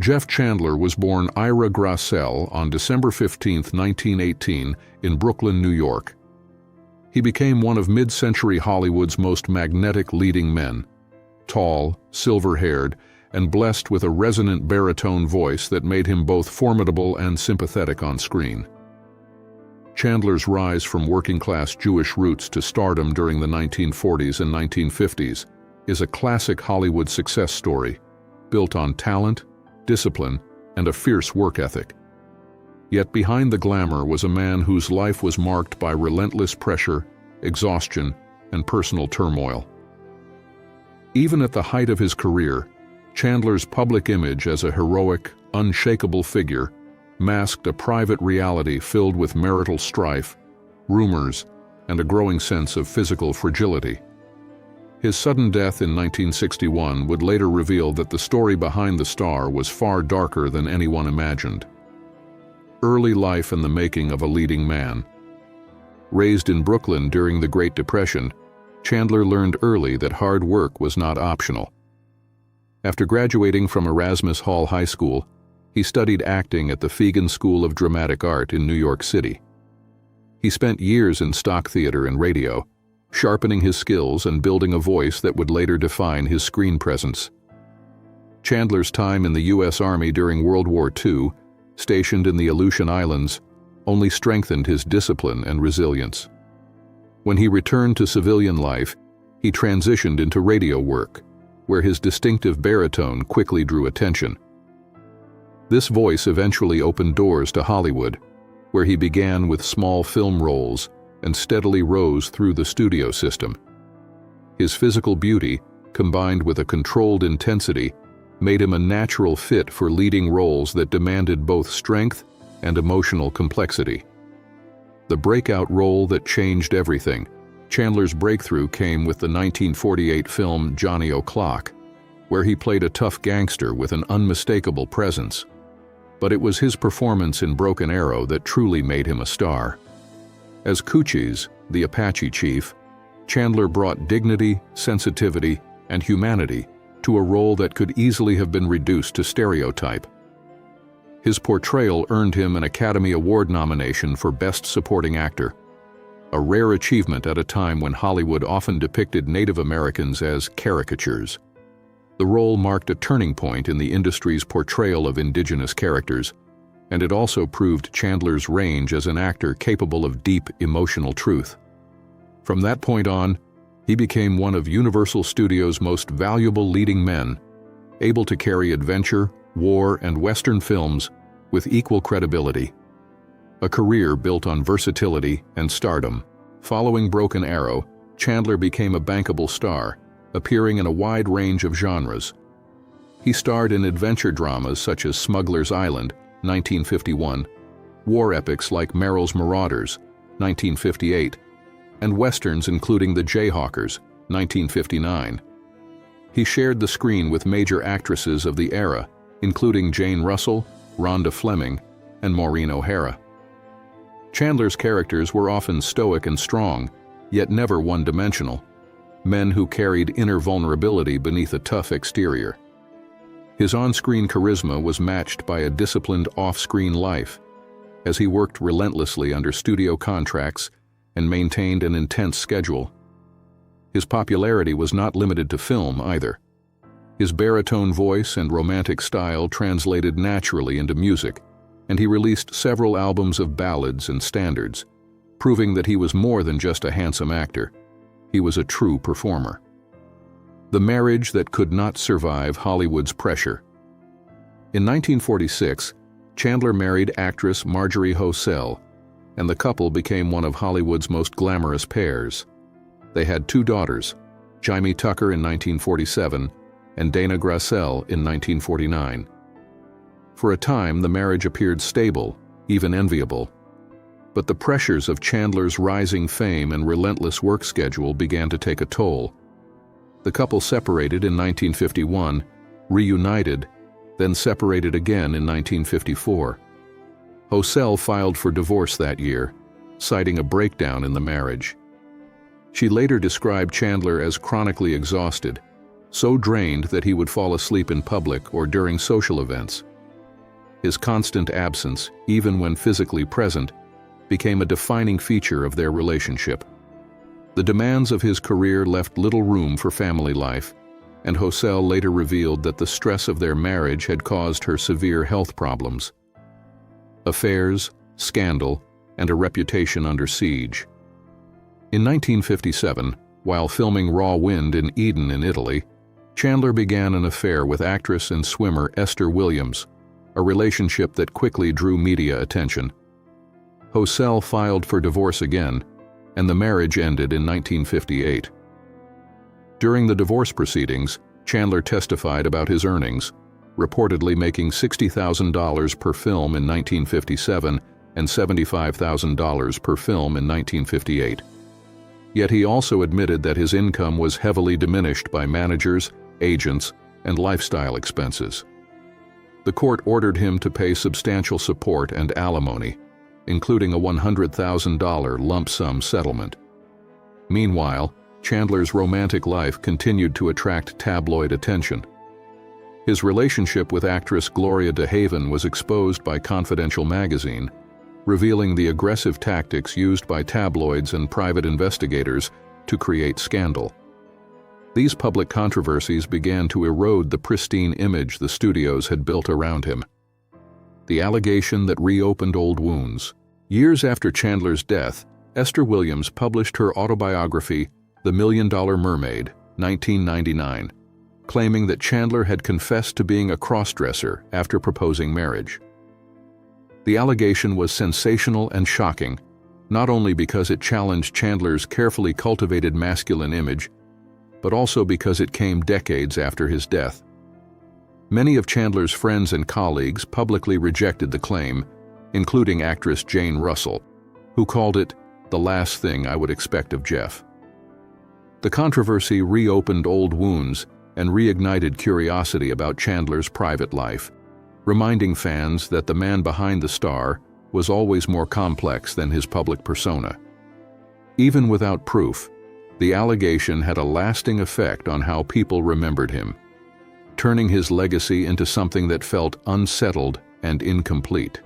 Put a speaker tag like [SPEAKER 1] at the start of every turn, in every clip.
[SPEAKER 1] Jeff Chandler was born Ira Grassell on December 15, 1918, in Brooklyn, New York. He became one of mid-century Hollywood's most magnetic leading men, tall, silver-haired, and blessed with a resonant baritone voice that made him both formidable and sympathetic on screen. Chandler's rise from working-class Jewish roots to stardom during the 1940s and 1950s is a classic Hollywood success story, built on talent, discipline, and a fierce work ethic. Yet behind the glamour was a man whose life was marked by relentless pressure, exhaustion, and personal turmoil. Even at the height of his career, Chandler's public image as a heroic, unshakable figure masked a private reality filled with marital strife, rumors, and a growing sense of physical fragility. His sudden death in 1961 would later reveal that the story behind the star was far darker than anyone imagined. Early life and the making of a leading man. Raised in Brooklyn during the Great Depression, Chandler learned early that hard work was not optional. After graduating from Erasmus Hall High School, he studied acting at the Fegan School of Dramatic Art in New York City. He spent years in stock theater and radio, sharpening his skills and building a voice that would later define his screen presence. Chandler's time in the U.S. Army during World War II, stationed in the Aleutian Islands, only strengthened his discipline and resilience. When he returned to civilian life, he transitioned into radio work, where his distinctive baritone quickly drew attention. This voice eventually opened doors to Hollywood, where he began with small film roles and steadily rose through the studio system. His physical beauty, combined with a controlled intensity, made him a natural fit for leading roles that demanded both strength and emotional complexity. The breakout role that changed everything. Chandler's breakthrough came with the 1948 film Johnny O'Clock, where he played a tough gangster with an unmistakable presence. But it was his performance in Broken Arrow that truly made him a star. As Cochise, the Apache chief, Chandler brought dignity, sensitivity, and humanity to a role that could easily have been reduced to stereotype. His portrayal earned him an Academy Award nomination for Best Supporting Actor, a rare achievement at a time when Hollywood often depicted Native Americans as caricatures. The role marked a turning point in the industry's portrayal of indigenous characters, and it also proved Chandler's range as an actor capable of deep emotional truth. From that point on, he became one of Universal Studios' most valuable leading men, able to carry adventure, war, and Western films with equal credibility. A career built on versatility and stardom. Following Broken Arrow, Chandler became a bankable star, appearing in a wide range of genres. He starred in adventure dramas such as Smuggler's Island, 1951, war epics like Merrill's Marauders, 1958, and westerns including The Jayhawkers, 1959. He shared the screen with major actresses of the era, including Jane Russell, Rhonda Fleming, and Maureen O'Hara. Chandler's characters were often stoic and strong, yet never one-dimensional, men who carried inner vulnerability beneath a tough exterior. His on-screen charisma was matched by a disciplined off-screen life, as he worked relentlessly under studio contracts and maintained an intense schedule. His popularity was not limited to film either. His baritone voice and romantic style translated naturally into music, and he released several albums of ballads and standards, proving that he was more than just a handsome actor. He was a true performer. The marriage that could not survive Hollywood's pressure. In 1946, Chandler married actress Marjorie Hosell, and the couple became one of Hollywood's most glamorous pairs. They had 2 daughters, Jaime Tucker in 1947 and Dana Grassell in 1949. For a time, the marriage appeared stable, even enviable. But the pressures of Chandler's rising fame and relentless work schedule began to take a toll. The couple separated in 1951, reunited, then separated again in 1954. Hosell filed for divorce that year, citing a breakdown in the marriage. She later described Chandler as chronically exhausted, so drained that he would fall asleep in public or during social events. His constant absence, even when physically present, became a defining feature of their relationship. The demands of his career left little room for family life, and Hosel later revealed that the stress of their marriage had caused her severe health problems. Affairs, scandal, and a reputation under siege. In 1957, while filming Raw Wind in Eden in Italy, Chandler began an affair with actress and swimmer Esther Williams, a relationship that quickly drew media attention. Hosel filed for divorce again, and the marriage ended in 1958. During the divorce proceedings, Chandler testified about his earnings, reportedly making $60,000 per film in 1957 and $75,000 per film in 1958. Yet he also admitted that his income was heavily diminished by managers, agents, and lifestyle expenses. The court ordered him to pay substantial support and alimony, including a $100,000 lump sum settlement. Meanwhile, Chandler's romantic life continued to attract tabloid attention. His relationship with actress Gloria DeHaven was exposed by Confidential magazine, revealing the aggressive tactics used by tabloids and private investigators to create scandal. These public controversies began to erode the pristine image the studios had built around him. The allegation that reopened old wounds. Years after Chandler's death, Esther Williams published her autobiography, The $1 Million Mermaid, 1999, claiming that Chandler had confessed to being a crossdresser after proposing marriage. The allegation was sensational and shocking, not only because it challenged Chandler's carefully cultivated masculine image, but also because it came decades after his death. Many of Chandler's friends and colleagues publicly rejected the claim, including actress Jane Russell, who called it the last thing I would expect of Jeff. The controversy reopened old wounds and reignited curiosity about Chandler's private life, reminding fans that the man behind the star was always more complex than his public persona. Even without proof, the allegation had a lasting effect on how people remembered him, turning his legacy into something that felt unsettled and incomplete.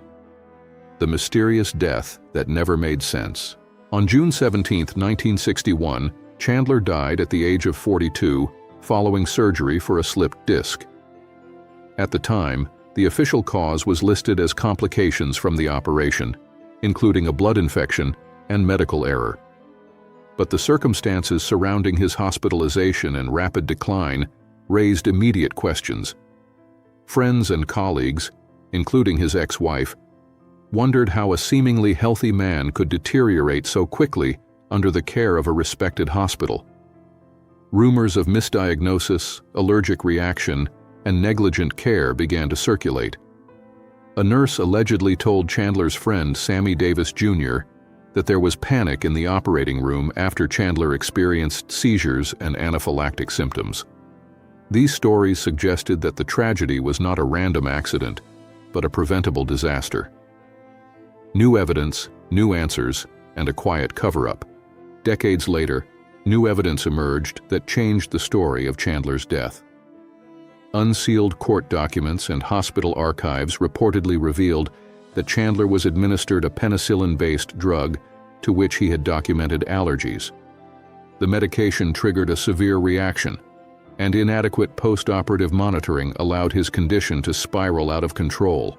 [SPEAKER 1] The mysterious death that never made sense. On June 17, 1961, Chandler died at the age of 42 following surgery for a slipped disc. At the time, the official cause was listed as complications from the operation, including a blood infection and medical error. But the circumstances surrounding his hospitalization and rapid decline raised immediate questions. Friends and colleagues, including his ex-wife, wondered how a seemingly healthy man could deteriorate so quickly under the care of a respected hospital. Rumors of misdiagnosis, allergic reaction, and negligent care began to circulate. A nurse allegedly told Chandler's friend Sammy Davis Jr. that there was panic in the operating room after Chandler experienced seizures and anaphylactic symptoms. These stories suggested that the tragedy was not a random accident, but a preventable disaster. New evidence, new answers, and a quiet cover-up. Decades later, new evidence emerged that changed the story of Chandler's death. Unsealed court documents and hospital archives reportedly revealed that Chandler was administered a penicillin-based drug to which he had documented allergies. The medication triggered a severe reaction, and inadequate post-operative monitoring allowed his condition to spiral out of control.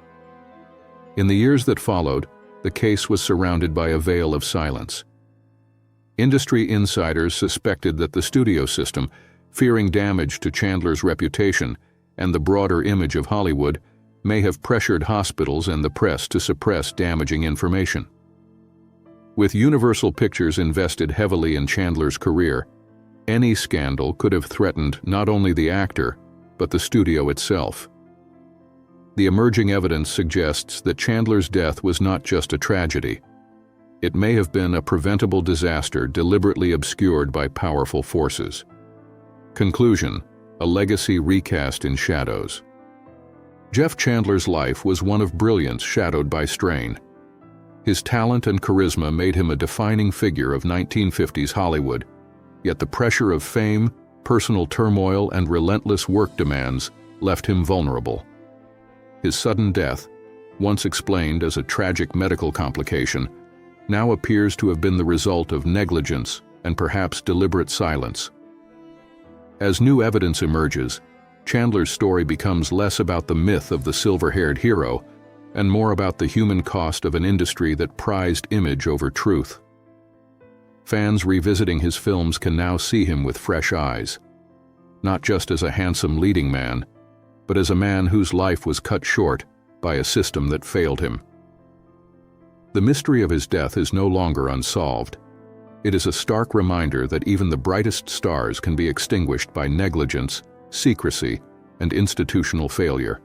[SPEAKER 1] In the years that followed, the case was surrounded by a veil of silence. Industry insiders suspected that the studio system, fearing damage to Chandler's reputation and the broader image of Hollywood, may have pressured hospitals and the press to suppress damaging information. With Universal Pictures invested heavily in Chandler's career, any scandal could have threatened not only the actor, but the studio itself. The emerging evidence suggests that Chandler's death was not just a tragedy. It may have been a preventable disaster deliberately obscured by powerful forces. Conclusion: a legacy recast in shadows. Jeff Chandler's life was one of brilliance shadowed by strain. His talent and charisma made him a defining figure of 1950s Hollywood, yet the pressure of fame, personal turmoil and relentless work demands left him vulnerable. His sudden death, once explained as a tragic medical complication, now appears to have been the result of negligence and perhaps deliberate silence. As new evidence emerges, Chandler's story becomes less about the myth of the silver-haired hero and more about the human cost of an industry that prized image over truth. Fans revisiting his films can now see him with fresh eyes, not just as a handsome leading man, but as a man whose life was cut short by a system that failed him. The mystery of his death is no longer unsolved. It is a stark reminder that even the brightest stars can be extinguished by negligence, secrecy, and institutional failure.